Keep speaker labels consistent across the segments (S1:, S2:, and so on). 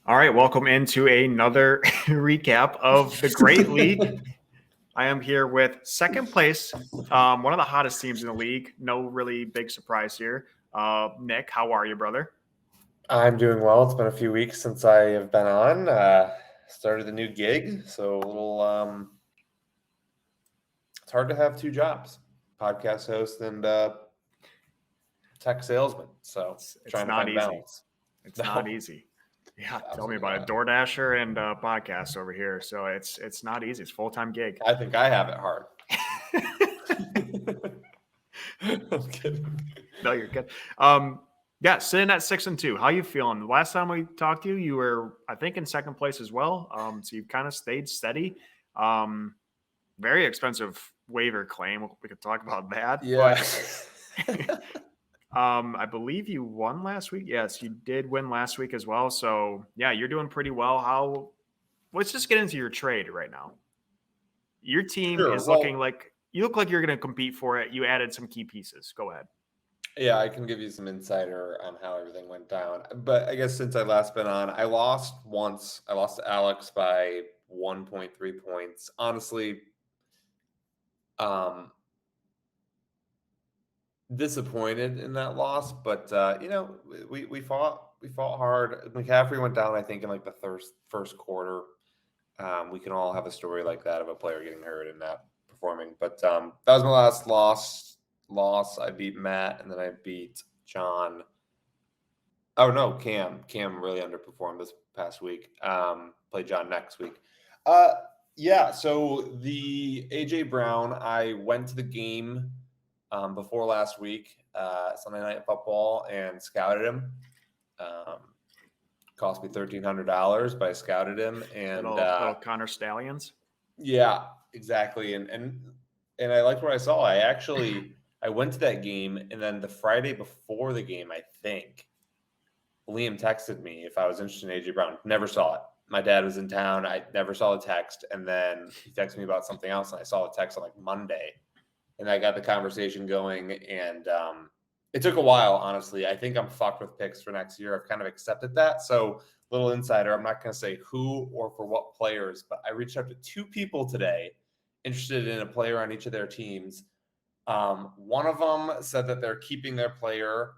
S1: All right, welcome into another recap of the Great League. I am here with second place, one of the hottest teams in the league. No really big surprise here. Nick, how are you, brother?
S2: I'm doing well. It's been a few weeks since I have been on. Started the new gig, so a little. It's hard to have two jobs: podcast host and tech salesman. So
S1: It's
S2: trying to
S1: not
S2: find
S1: easy.
S2: balance.
S1: It's not
S2: No,
S1: easy. Yeah, tell me
S2: absolutely
S1: about it.
S2: not.
S1: DoorDasher and podcast over here. So it's not easy. It's a full-time gig.
S2: I think I have it hard. I'm kidding.
S1: No, you're good. Yeah, sitting at 6-2. How you feeling? The last time we talked to you, you were, I think, in second place as well. So you've kind of stayed steady. Very expensive waiver claim. We could talk about that.
S2: Yeah.
S1: But I believe you won last week. Yes, you did win last week as well. So yeah, you're doing pretty well. Let's just get into your trade right now. Your team
S2: Sure.
S1: is looking like you look like you're going to compete for it. You added some key pieces. Go ahead.
S2: Yeah, I can give you some insider on how everything went down. But I guess since I last been on, I lost once. I lost to Alex by 1.3 points. Honestly, disappointed in that loss, but we fought hard. McCaffrey went down, I think, in like the first quarter. We can all have a story like that of a player getting hurt and not performing. But that was my last loss. I beat Matt, and then I beat John. Oh no, Cam really underperformed this past week. Play John next week. Yeah, so the AJ Brown, I went to the game before last week, Sunday Night Football, and scouted him. Cost me $1,300, but I scouted him, and
S1: Little Connor Stallions.
S2: yeah, exactly. And I liked what I saw. I went to that game, and then the Friday before the game, I think Liam texted me if I was interested in AJ Brown. Never saw it. My dad was in town. I never saw the text, and then he texted me about something else, and I saw the text on like Monday, and I got the conversation going. And it took a while, honestly. I think I'm fucked with picks for next year. I've kind of accepted that. So, little insider, I'm not going to say who or for what players, but I reached out to two people today interested in a player on each of their teams. One of them said that they're keeping their player.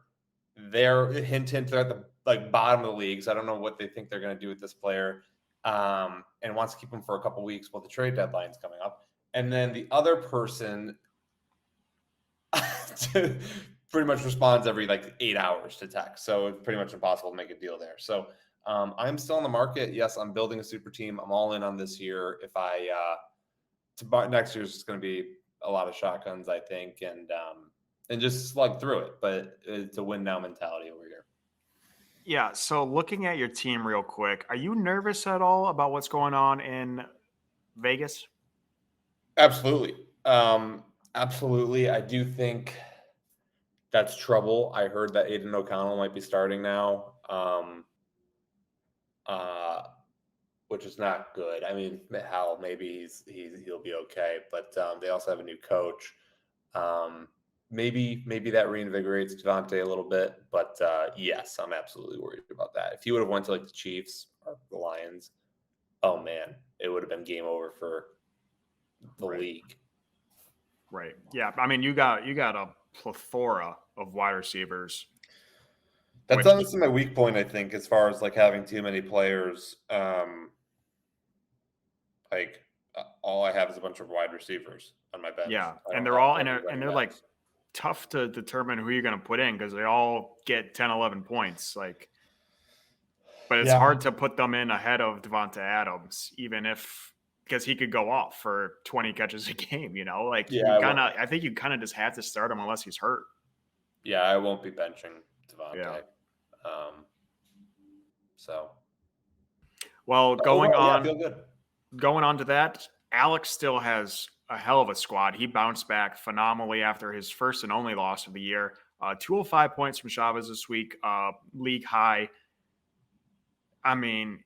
S2: They're hint, they're at the bottom of the league. So I don't know what they think they're going to do with this player, and wants to keep him for a couple weeks while the trade deadline's coming up. And then the other person pretty much responds every 8 hours to text. So it's pretty much impossible to make a deal there. So I'm still in the market. Yes, I'm building a super team. I'm all in on this year. If next year's just going to be a lot of shotguns, I think, and just slug through it. But it's a win now mentality over here.
S1: Yeah. So looking at your team real quick, are you nervous at all about what's going on in Vegas?
S2: Absolutely. Absolutely. I do think that's trouble. I heard that Aiden O'Connell might be starting now, which is not good. I mean, hell, maybe he'll be okay, but they also have a new coach. Maybe that reinvigorates Devontae a little bit, but yes, I'm absolutely worried about that. If he would have went to the Chiefs or the Lions, oh man, it would have been game over for the league.
S1: Right. Yeah. I mean, you got a plethora of wide receivers.
S2: That's honestly my weak point, I think, as far as having too many players. All I have is a bunch of wide receivers on my bench.
S1: Yeah, and they're tough to determine who you're going to put in because they all get 10, 11 points. But it's hard to put them in ahead of Devonta Adams, because he could go off for 20 catches a game. I think you kind of just have to start him unless he's hurt.
S2: Yeah, I won't be benching Devonta.
S1: Yeah. Going on to that, Alex still has a hell of a squad. He bounced back phenomenally after his first and only loss of the year. 205 points from Chavez this week, league high. I mean,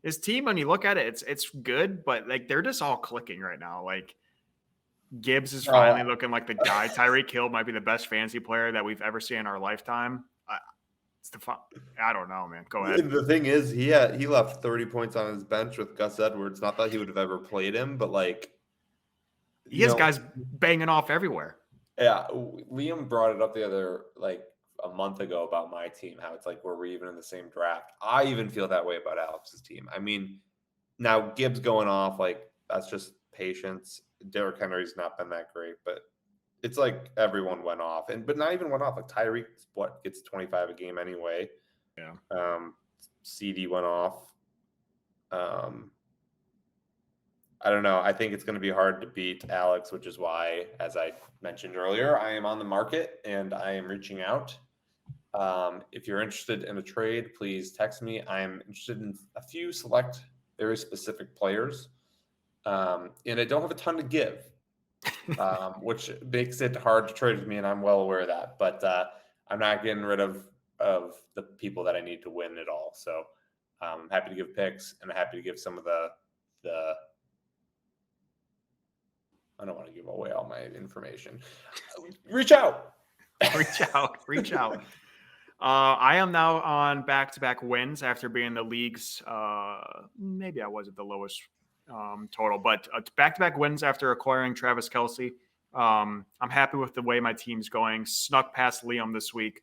S1: his team, when you look at it, it's good, but they're just all clicking right now. Gibbs is finally looking like the guy. Tyreek Hill might be the best fantasy player that we've ever seen in our lifetime. I don't know, man. Go ahead.
S2: The thing is, he left 30 points on his bench with Gus Edwards. Not that he would have ever played him, but like,
S1: He
S2: you
S1: has
S2: know,
S1: guys banging off everywhere.
S2: yeah. Liam brought it up the other like a month ago about my team, how it's like we're even in the same draft. I even feel that way about Alex's team. I mean, now Gibbs going off, like that's just patience. Derrick Henry's not been that great, but it's like everyone went off, but not even went off. Like Tyreek, what gets 25 a game anyway.
S1: Yeah.
S2: CD went off. I don't know. I think it's going to be hard to beat Alex, which is why, as I mentioned earlier, I am on the market and I am reaching out. If you're interested in a trade, please text me. I am interested in a few select, very specific players, and I don't have a ton to give, which makes it hard to trade with me, and I'm well aware of that. But I'm not getting rid of the people that I need to win at all. So I'm happy to give picks, and I'm happy to give some of the I don't want to give away all my information. Reach out.
S1: Reach out. I am now on back-to-back wins after being the league's. Maybe I was at the lowest total, but back-to-back wins after acquiring Travis Kelce. I'm happy with the way my team's going. Snuck past Liam this week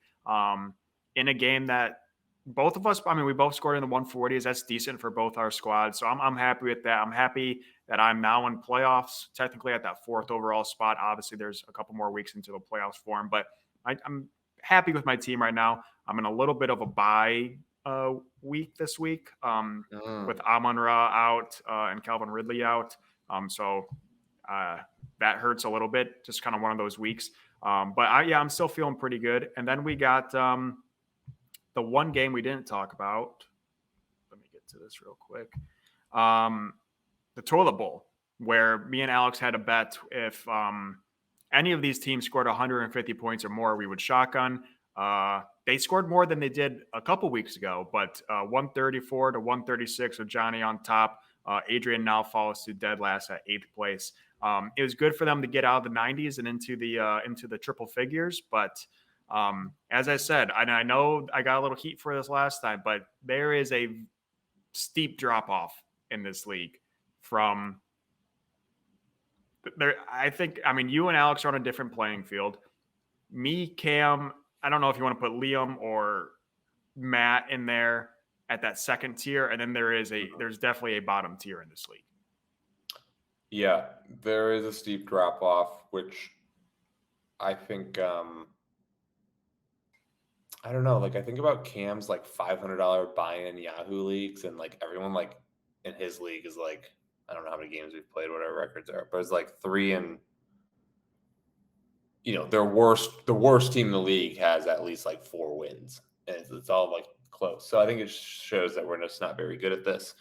S1: in a game that both of us. I mean, we both scored in the 140s. That's decent for both our squads, so I'm happy with that. I'm happy that I'm now in playoffs, technically at that 4th overall spot. Obviously, there's a couple more weeks into the playoffs for him, but I'm happy with my team right now. I'm in a little bit of a bye week this week with Amon-Ra out and Calvin Ridley out. So that hurts a little bit, just kind of one of those weeks. But I'm still feeling pretty good. And then we got the one game we didn't talk about. Let me get to this real quick. The Toilet Bowl, where me and Alex had a bet if any of these teams scored 150 points or more, we would shotgun. They scored more than they did a couple weeks ago, but 134 to 136 with Johnny on top. Adrian now falls to dead last at 8th place. It was good for them to get out of the 90s and into the triple figures, but as I said, I know I got a little heat for this last time, but there is a steep drop off in this league from there. I mean, you and Alex are on a different playing field. Me, Cam, I don't know if you want to put Liam or Matt in there at that second tier, and then there's definitely a bottom tier in this league.
S2: Yeah, there is a steep drop off, which I think I don't know. Like I think about Cam's like $500 buy-in Yahoo leagues, and like everyone like in his league is like I don't know how many games we've played, whatever records are, but it's like 3 and the worst team in the league has at least like 4 wins, and it's all like close. So I think it shows that we're just not very good at this,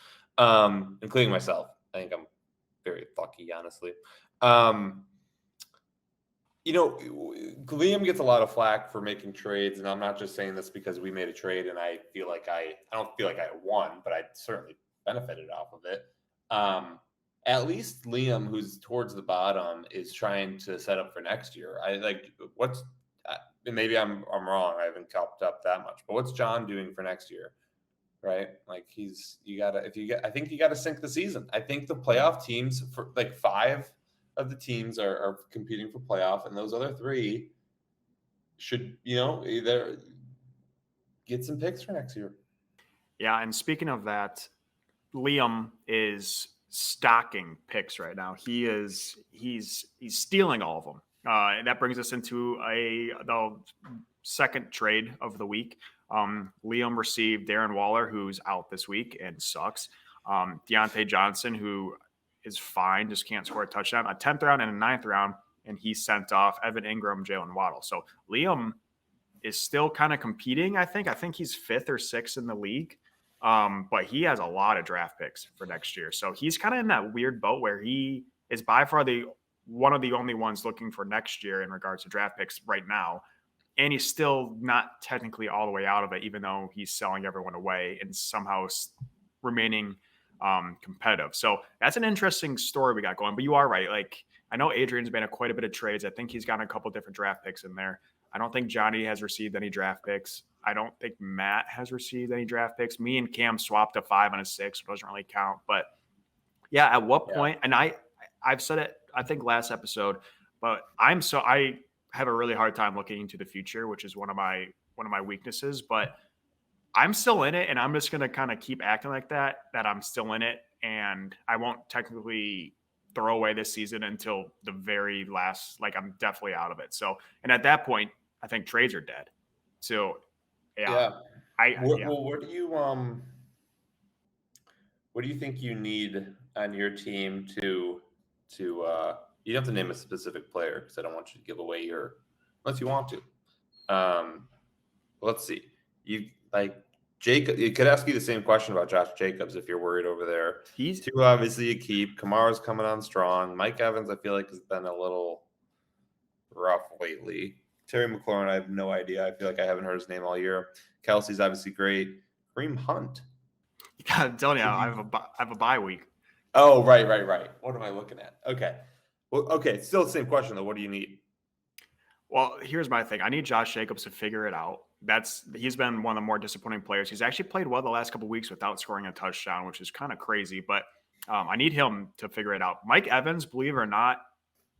S2: including myself. I think I'm very lucky, honestly. Liam gets a lot of flack for making trades, and I'm not just saying this because we made a trade and I feel like I don't feel like I won, but I certainly benefited off of it. At least Liam, who's towards the bottom, is trying to set up for next year. Maybe I'm wrong. I haven't kept up that much, but what's John doing for next year? Right? Like I think you gotta sink the season. I think the playoff teams for like 5 of the teams are competing for playoff, and those other 3 should, either get some picks for next year.
S1: Yeah, and speaking of that, Liam is stocking picks right now. He's stealing all of them. And that brings us into the second trade of the week. Liam received Darren Waller, who's out this week and sucks. Deontay Johnson, who is fine, just can't score a touchdown. A 10th round and a 9th round, and he sent off Evan Ingram, Jalen Waddle. So Liam is still kind of competing, I think. I think he's 5th or 6th in the league. But he has a lot of draft picks for next year. So he's kind of in that weird boat where he is by far one of the only ones looking for next year in regards to draft picks right now. And he's still not technically all the way out of it, even though he's selling everyone away and somehow remaining competitive. So that's an interesting story we got going. But you are right. Like, I know Adrian's been quite a bit of trades. I think he's gotten a couple different draft picks in there. I don't think Johnny has received any draft picks. I don't think Matt has received any draft picks. Me and Cam swapped a 5 and a 6, which doesn't really count. But yeah, at what
S2: Yeah.
S1: point? And I've said it, I think last episode, but I have a really hard time looking into the future, which is one of my weaknesses. But I'm still in it, and I'm just gonna kind of keep acting like that I'm still in it, and I won't technically throw away this season until the very last. Like I'm definitely out of it. So, and at that point, I think trades are dead. So, yeah,
S2: Yeah.
S1: yeah.
S2: Well, what do you think you need on your team to you don't have to name a specific player because I don't want you to give away your unless you want to. Let's see. You like Jacob. You could ask you the same question about Josh Jacobs if you're worried over there.
S1: He's
S2: Two obviously a keep. Kamara's coming on strong. Mike Evans, I feel like has been a little rough lately. Terry McLaurin, I have no idea. I feel like I haven't heard his name all year. Kelsey's obviously great. Kareem Hunt.
S1: I'm telling you, I have a bye week.
S2: Oh, right. What am I looking at? Okay. Well, okay. Still the same question though. What do you need?
S1: Well, here's my thing. I need Josh Jacobs to figure it out. He's been one of the more disappointing players. He's actually played well the last couple of weeks without scoring a touchdown, which is kind of crazy. But I need him to figure it out. Mike Evans, believe it or not,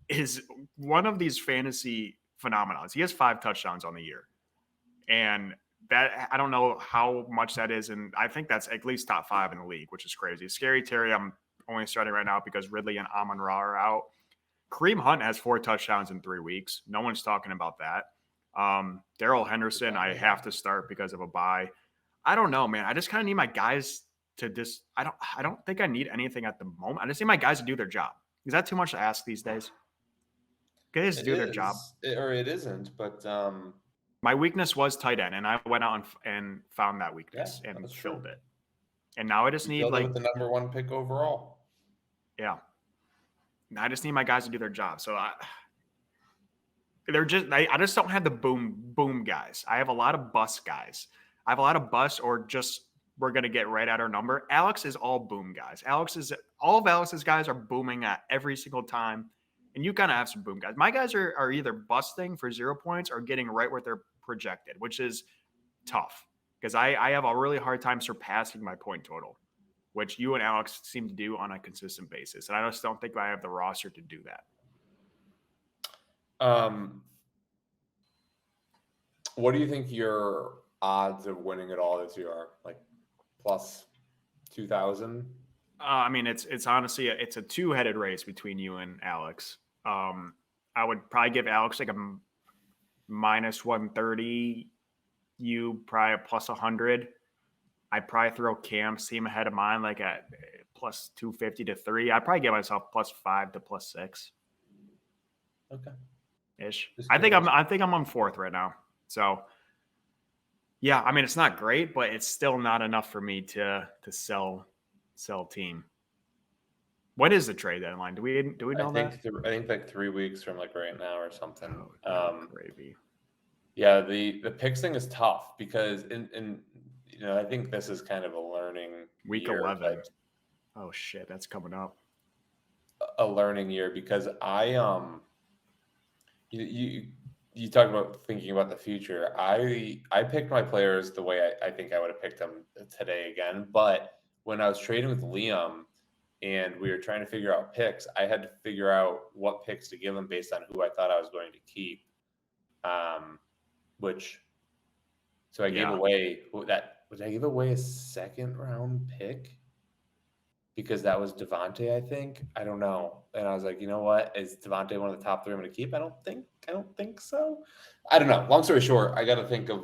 S1: is one of these fantasy phenomenons. He has 5 touchdowns on the year, and that I don't know how much that is, and I think that's at least top 5 in the league, which is crazy. Scary Terry, I'm only starting right now because Ridley and Amon Ra are out. Kareem Hunt has 4 touchdowns in 3 weeks. No one's talking about that. Darrell Henderson, I have to start because of a bye. I don't know, man. I just kind of need my guys to just. I don't think I need anything at the moment. I just need my guys to do their job. Is that too much to ask these days? Guys
S2: It
S1: do their job.
S2: or it isn't, but
S1: My weakness was tight end, and I went out and found that weakness
S2: yeah,
S1: and
S2: that's
S1: filled
S2: true.
S1: it. And now I just
S2: You
S1: need
S2: filled it
S1: like,
S2: with the number 1 pick overall.
S1: yeah, I just need my guys to do their job. So I just don't have the boom guys. I have a lot of bust guys. I have a lot of bust or just we're gonna get right at our number. Alex is all boom guys. All of Alex's guys are booming at every single time. And you kind of have some boom guys. My guys are either busting for 0 points or getting right where they're projected, which is tough because I have a really hard time surpassing my point total, which you and Alex seem to do on a consistent basis. And I just don't think I have the roster to do that.
S2: What do you think your odds of winning it all this year are? Like plus 2,000?
S1: I mean, it's honestly it's a 2-headed race between you and Alex. I would probably give Alex like a minus 130. You probably a plus 100. I'd probably throw Cam's team ahead of mine, like at plus 250 to 3. I'd probably give myself plus 5 to plus 6.
S2: Okay.
S1: Ish. I think I'm on 4th right now. So yeah, I mean it's not great, but it's still not enough for me to sell team. When is the trade deadline? Do we know that?
S2: I think like 3 weeks from like right now or something.
S1: Gravy.
S2: Yeah, the picks thing is tough because in I think this is kind of a learning
S1: Week
S2: year,
S1: 11. Oh shit, that's coming up.
S2: A learning year because you talk about thinking about the future. I picked my players the way I think I would have picked them today again, but when I was trading with Liam and we were trying to figure out picks, I had to figure out what picks to give him based on who I thought I was going to keep. So I gave away I give away a 2nd round pick because that was Devontae, I think. I don't know. And I was like, you know what? Is Devontae one of the top 3 I'm going to keep? I don't think so. I don't know. Long story short, I got to think of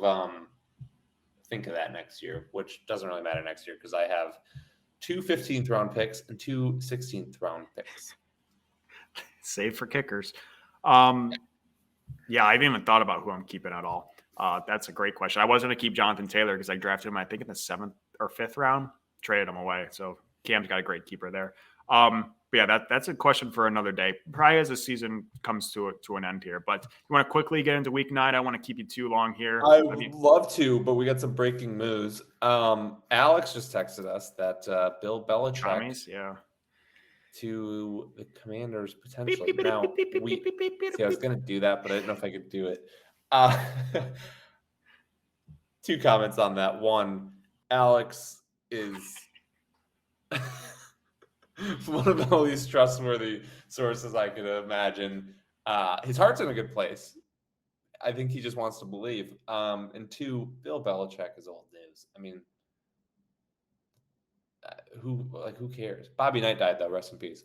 S2: that next year, which doesn't really matter next year because I have 2 15th round picks and 2 16th round picks.
S1: Save for kickers. Yeah, I haven't even thought about who I'm keeping at all. That's a great question. I was going to keep Jonathan Taylor because I drafted him, I think, in the 7th or 5th round. Traded him away. So Cam's got a great keeper there. But yeah, that's a question for another day. Probably as the season comes to an end here. But you want to quickly get into week 9? I want to keep you too long here.
S2: I would love to, but we got some breaking news. Alex just texted us that Bill Belichick
S1: Chummies, yeah.
S2: to the Commanders potentially. Now, I was going to do that, but I didn't know if I could do it. Two comments on that. One, Alex is one of the least trustworthy sources I could imagine. His heart's in a good place. I think he just wants to believe. And two, Bill Belichick is old news. I mean, who cares? Bobby Knight died though. Rest in peace.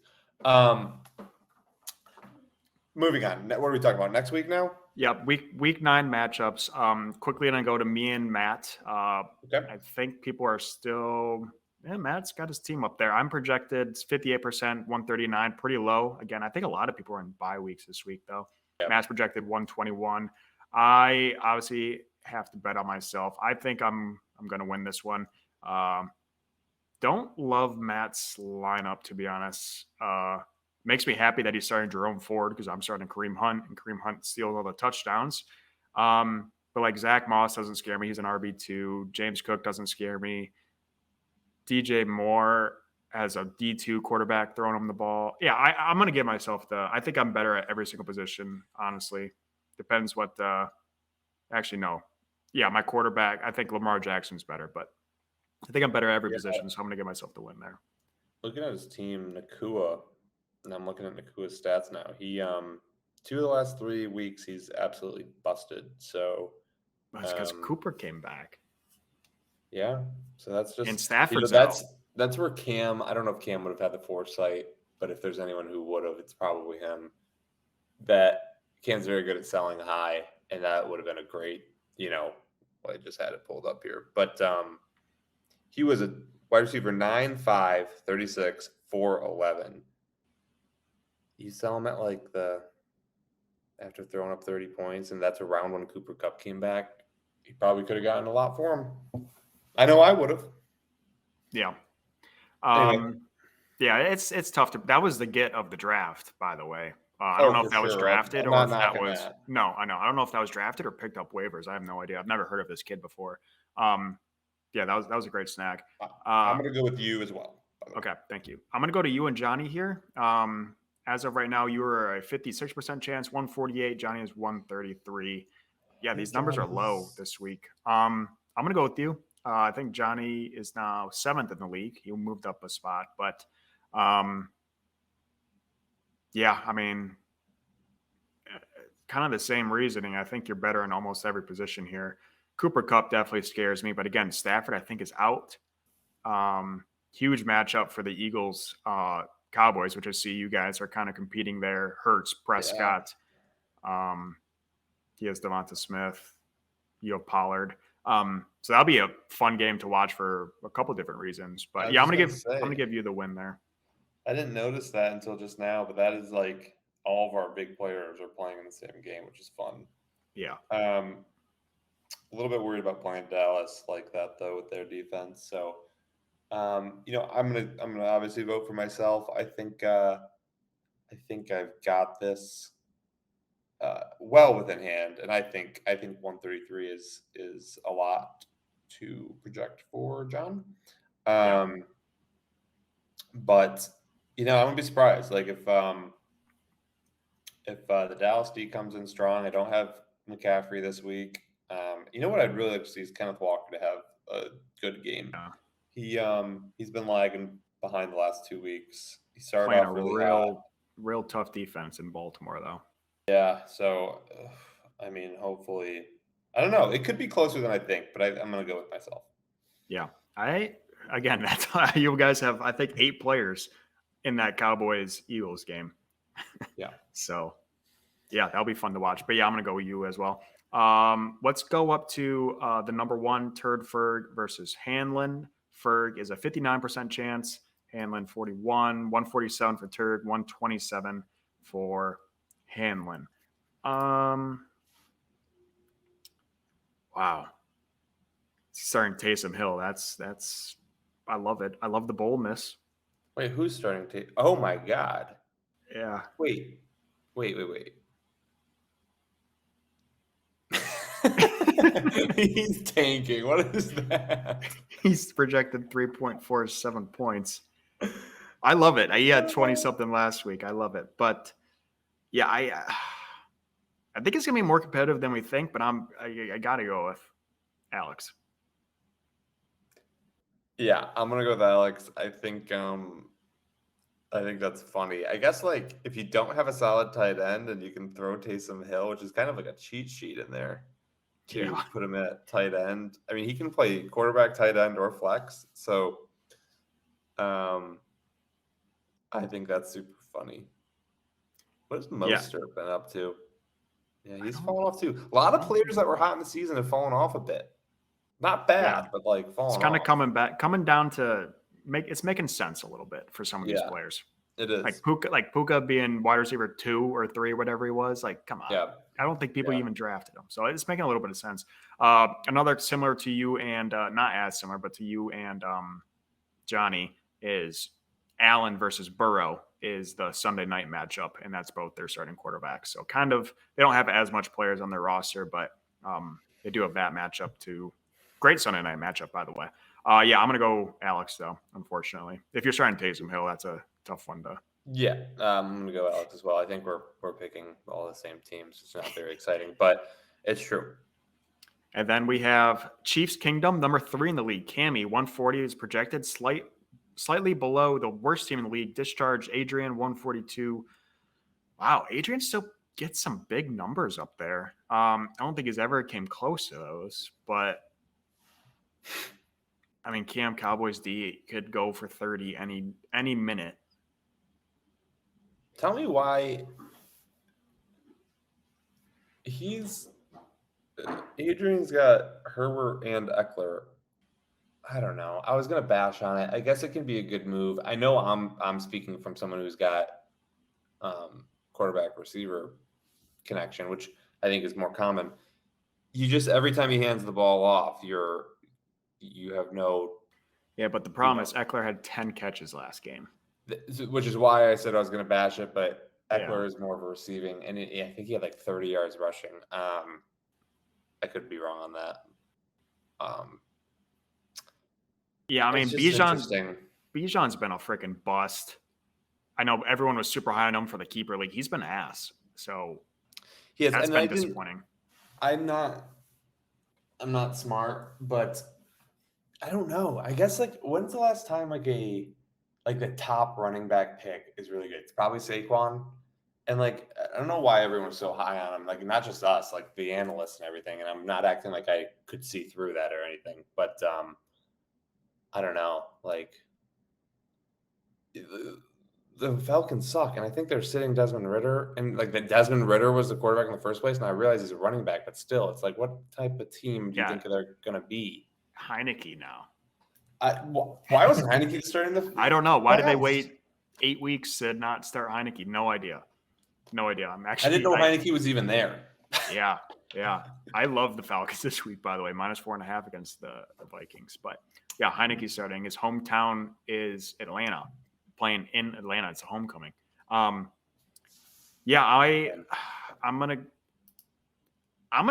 S2: Moving on. What are we talking about next week now?
S1: Yeah, week 9 matchups. Quickly gonna go to me and Matt.
S2: Okay.
S1: I think people are still. Yeah, Matt's got his team up there. I'm projected 58%, 139, pretty low. Again, I think a lot of people are in bye weeks this week though.
S2: Yep.
S1: Matt's projected 121. I obviously have to bet on myself. I think I'm gonna win this one. Don't love Matt's lineup, to be honest. Makes me happy that he's starting Jerome Ford because I'm starting Kareem Hunt, and Kareem Hunt steals all the touchdowns. But like Zach Moss doesn't scare me. He's an RB2. James Cook doesn't scare me. DJ Moore as a D2 quarterback throwing him the ball. Yeah, I'm going to give myself I think I'm better at every single position, honestly. Depends what actually, no. Yeah, my quarterback, I think Lamar Jackson's better, but I think I'm better at every position, so I'm going to give myself the win there.
S2: Looking at his team, Nakua, and I'm looking at Nakua's stats now. He 2 of the last 3 weeks he's absolutely busted. So
S1: that's because Cooper came back.
S2: Yeah, so that's just
S1: and Stafford's
S2: that's where Cam. I don't know if Cam would have had the foresight, but if there's anyone who would have, it's probably him. That Cam's very good at selling high, and that would have been a great. I just had it pulled up here, but he was a wide receiver 9'5", 36, 4'11". You sell him at like after throwing up 30 points, and that's around when Cooper Kupp came back. He probably could have gotten a lot for him. I know I would have.
S1: Yeah.
S2: Anyway.
S1: Yeah, it's tough to. That was the get of the draft, by the way. I don't know if that was drafted or if that was. No, I know. I don't know if that was drafted or picked up waivers. I have no idea. I've never heard of this kid before. Yeah, that was a great snack.
S2: I'm going to go with you as well.
S1: Okay, thank you. I'm going to go to you and Johnny here. As of right now, you are a 56% chance, 148. Johnny is 133. Yeah, these numbers are low this week. I'm going to go with you. I think Johnny is now 7th in the league. He moved up a spot, but yeah, I mean, kind of the same reasoning. I think you're better in almost every position here. Cooper Kupp definitely scares me, but again, Stafford I think is out. Huge matchup for the Eagles, Cowboys, which I see you guys are kind of competing there. Hurts, Prescott. Yeah. He has Devonta Smith. You have Pollard. So that'll be a fun game to watch for a couple different reasons. But yeah, I'm gonna give you the win there.
S2: I didn't notice that until just now, but that is like all of our big players are playing in the same game, which is fun.
S1: Yeah.
S2: A little bit worried about playing Dallas like that though with their defense. So I'm gonna obviously vote for myself. I think I've got this well within hand, and I think 133 is a lot to project for John. But I wouldn't be surprised. Like if the Dallas D comes in strong, I don't have McCaffrey this week. What I'd really like to see is Kenneth Walker to have a good game. Yeah. He's been lagging behind the last 2 weeks. He started off really
S1: real tough defense in Baltimore, though.
S2: Yeah, so hopefully, I don't know. It could be closer than I think, but I'm going to go with myself.
S1: Yeah, again, that's why you guys have, I think, 8 players in that Cowboys-Eagles game.
S2: Yeah.
S1: So, yeah, that'll be fun to watch. But yeah, I'm going to go with you as well. Let's go up to the number 1, Turd Ferg versus Hanlon. Ferg is a 59% chance. Hanlon 41, 147 for Turd, 127 for Hanlon. Wow. Starting Taysom Hill. That's I love it. I love the boldness.
S2: Wait, who's starting Taysom? Oh my God.
S1: Yeah.
S2: Wait. He's tanking. What is that?
S1: He's projected 3.47 points. I love it. He had 20-something last week. I love it. But yeah, I think it's gonna be more competitive than we think. But I gotta go with Alex.
S2: Yeah, I'm gonna go with Alex. I think that's funny. I guess like if you don't have a solid tight end and you can throw Taysom Hill, which is kind of like a cheat sheet in there
S1: Yeah.
S2: to put him at tight end. I mean, he can play quarterback, tight end, or flex. So I think that's super funny. What has
S1: Yeah.
S2: Mostert been up to? Yeah,
S1: I
S2: he's
S1: don't
S2: fallen off too. A lot
S1: I
S2: of
S1: don't think
S2: players that were hot in the season have fallen off a bit. Not
S1: yeah.
S2: bad, but like
S1: It's
S2: falling
S1: kind of
S2: off.
S1: coming down to it's making sense a little bit for some of these
S2: Yeah,
S1: players.
S2: it
S1: Like
S2: is.
S1: Puka being wide receiver 2 or 3, whatever he was. Like, come on.
S2: Yeah,
S1: I don't think people
S2: yeah.
S1: even drafted him. So it's making a little bit of sense. Another similar to you and not as similar, but to you and Johnny is Allen versus Burrow is the Sunday night matchup, and that's both their starting quarterbacks. So kind of they don't have as much players on their roster, but they do have that matchup too. Great Sunday night matchup, by the way. Yeah, I'm gonna go Alex though. Unfortunately, if you're starting Taysom Hill, that's a tough one to.
S2: Yeah, I'm gonna go Alex as well. I think we're picking all the same teams. It's not very exciting, but it's true.
S1: And then we have Chiefs Kingdom, number 3 in the league. Cammy, 140 is projected, slightly below the worst team in the league. Discharge Adrian, 142. Wow, Adrian still gets some big numbers up there. I don't think he's ever came close to those, but I mean, Cam Cowboys D could go for 30 any minute.
S2: Tell me why he's Adrian's got Herbert and Eckler. I don't know. I was gonna bash on it. I guess it can be a good move. I know I'm speaking from someone who's got quarterback receiver connection, which I think is more common. You just every time he hands the ball off, you have no,
S1: Yeah, but the
S2: you
S1: problem
S2: know,
S1: is Eckler had 10 catches last game.
S2: which is why I said I was going to bash it. But
S1: Yeah.
S2: Eckler is more of a receiving, and I think he had like 30 yards rushing. I could be wrong on that.
S1: Yeah, I mean,
S2: It's just interesting.
S1: Bijan's been a freaking bust. I know everyone was super high on him for the keeper league. He's been ass. So
S2: He has,
S1: that's
S2: and
S1: been disappointing.
S2: I'm not smart, but I don't know. I guess like when's the last time like the top running back pick is really good? It's probably Saquon. And like I don't know why everyone's so high on him. Like not just us, like the analysts and everything. And I'm not acting like I could see through that or anything. But I don't know. Like the Falcons suck, and I think they're sitting Desmond Ritter, and like the Desmond Ritter was the quarterback in the first place, and I realize he's a running back, but still, it's like, what type of team do you
S1: Yeah.
S2: think they're gonna be?
S1: Heineke now.
S2: Why wasn't Heineke starting the?
S1: I don't know. Why did they wait 8 weeks to not start Heineke? No idea. No idea. I'm
S2: I
S1: actually.
S2: didn't know Heineke was even there.
S1: Yeah, yeah. I love the Falcons this week, by the way, -4.5 against the Vikings. But yeah, Heineke's starting. His hometown is Atlanta, playing in Atlanta. It's a homecoming. Yeah, I'm gonna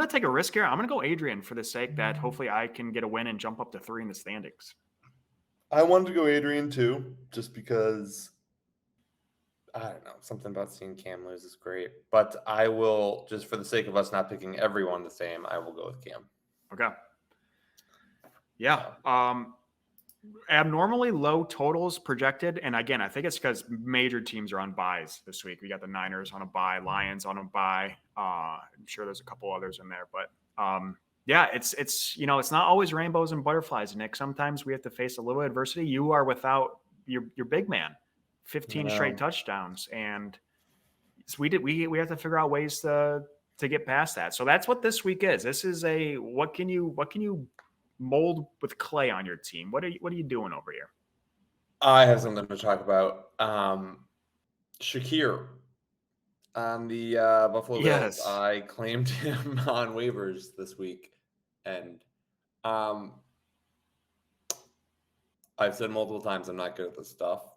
S1: take a risk here. I'm gonna go Adrian for the sake that hopefully I can get a win and jump up to 3 in the standings.
S2: I wanted to go Adrian too, just because I don't know, something about seeing Cam lose is great. But I will, just for the sake of us not picking everyone the same, I will go with Cam.
S1: Okay. Yeah. Abnormally low totals projected. And again, I think it's because major teams are on buys this week. We got the Niners on a buy, Lions on a buy. I'm sure there's a couple others in there, but yeah, it's it's not always rainbows and butterflies, Nick. Sometimes we have to face a little adversity. You are without your big man, 15 straight touchdowns, and we have to figure out ways to get past that. So that's what this week is. This is a what can you mold with clay on your team? What are you doing over here?
S2: I have something to talk about. Shakir on the Buffalo Bills. I claimed him on waivers this week, and I've said multiple times I'm not good at this stuff,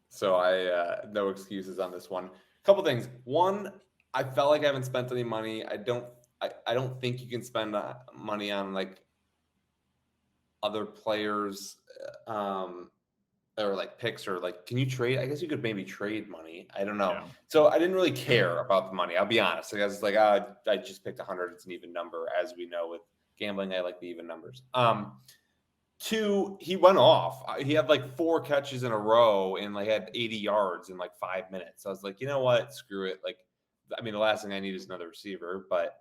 S2: so I no excuses on this one. A couple things. One, I felt like I haven't spent any money. I don't think you can spend money on like other players or like picks, or like, can you trade? I guess you could maybe trade money. I don't know.
S1: Yeah.
S2: So I didn't really care about the money. I'll be honest. I was like, I just picked 100. It's an even number, as we know with Gambling, I like the even numbers. 2, he went off. He had like 4 catches in a row and like had 80 yards in like 5 minutes. So I was like, you know what? Screw it. Like, I mean, the last thing I need is another receiver, but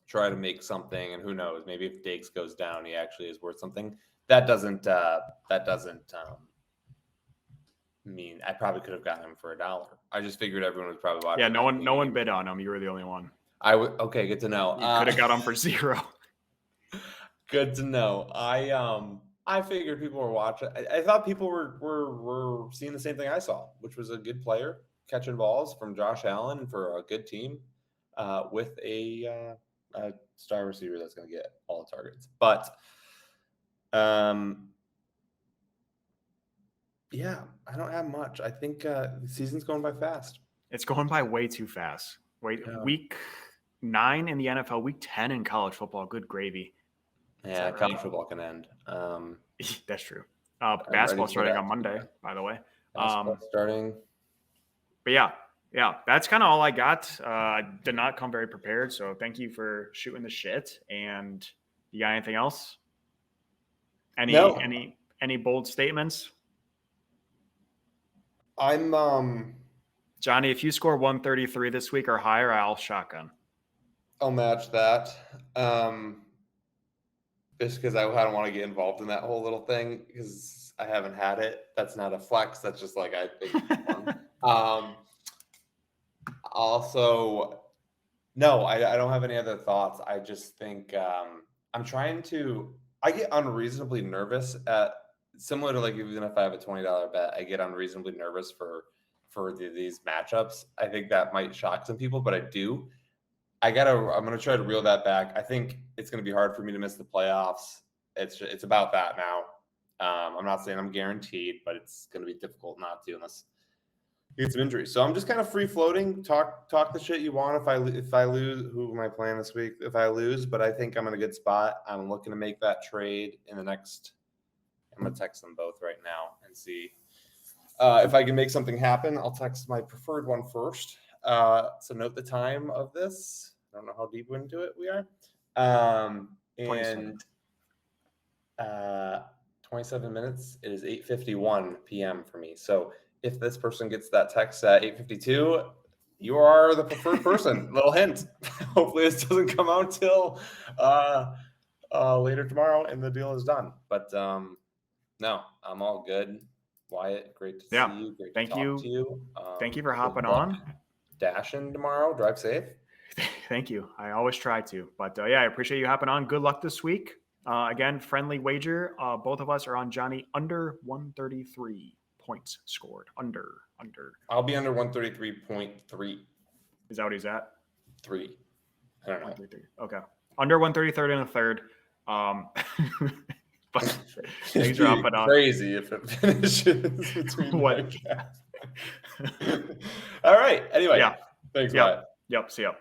S2: try to make something. And who knows? Maybe if Diggs goes down, he actually is worth something. That doesn't mean I probably could have gotten him for $1. I just figured everyone was probably watching.
S1: Yeah, no one bid on him. You were the only one.
S2: Okay, good to know.
S1: You could have got him for 0.
S2: Good to know. I figured people were watching. I thought people were seeing the same thing I saw, which was a good player catching balls from Josh Allen for a good team with a star receiver that's going to get all the targets. But yeah, I don't have much. I think the season's going by fast.
S1: It's going by way too fast. Week 9 in the NFL, week 10 in college football. Good gravy.
S2: Yeah, college football can end.
S1: That's true. Basketball starting on Monday, by the way.
S2: Starting.
S1: But yeah, that's kind of all I got. I did not come very prepared, so thank you for shooting the shit. And you got anything else? Any bold statements? Johnny, if you score 133 this week or higher, I'll shotgun.
S2: I'll match that. Just because I don't want to get involved in that whole little thing because I haven't had it. That's not a flex. That's just like I think. Also, no, I don't have any other thoughts. I just think I get unreasonably nervous similar to like even if I have a $20 bet, I get unreasonably nervous for these matchups. I think that might shock some people, but I do. I'm going to try to reel that back. I think it's going to be hard for me to miss the playoffs. It's about that now. I'm not saying I'm guaranteed, but it's going to be difficult not to unless you get some injuries. So I'm just kind of free floating. Talk the shit you want. If I lose, who am I playing this week? If I lose, but I think I'm in a good spot. I'm looking to make that trade in the next. I'm going to text them both right now and see if I can make something happen. I'll text my preferred one first. So note the time of this. I don't know how deep into it we are. And 27 minutes. It is 8:51 p.m. for me. So if this person gets that text at 8:52, you are the preferred person. Little hint. Hopefully this doesn't come out till later tomorrow and the deal is done. But no, I'm all good. Wyatt, great to see you. Great to talk to you.
S1: Thank you for hopping on.
S2: Dashing tomorrow. Drive safe.
S1: Thank you. I always try to. But yeah, I appreciate you hopping on. Good luck this week. Again, friendly wager. Both of us are on Johnny under 133 points scored. Under.
S2: I'll be under 133.3.
S1: Is that what he's at?
S2: 3. I don't know.
S1: 133. Okay. Under 133 and a third. But things are up and up.
S2: Crazy if it finishes between what? All right. Anyway.
S1: Yeah.
S2: Thanks,
S1: Yep. See ya.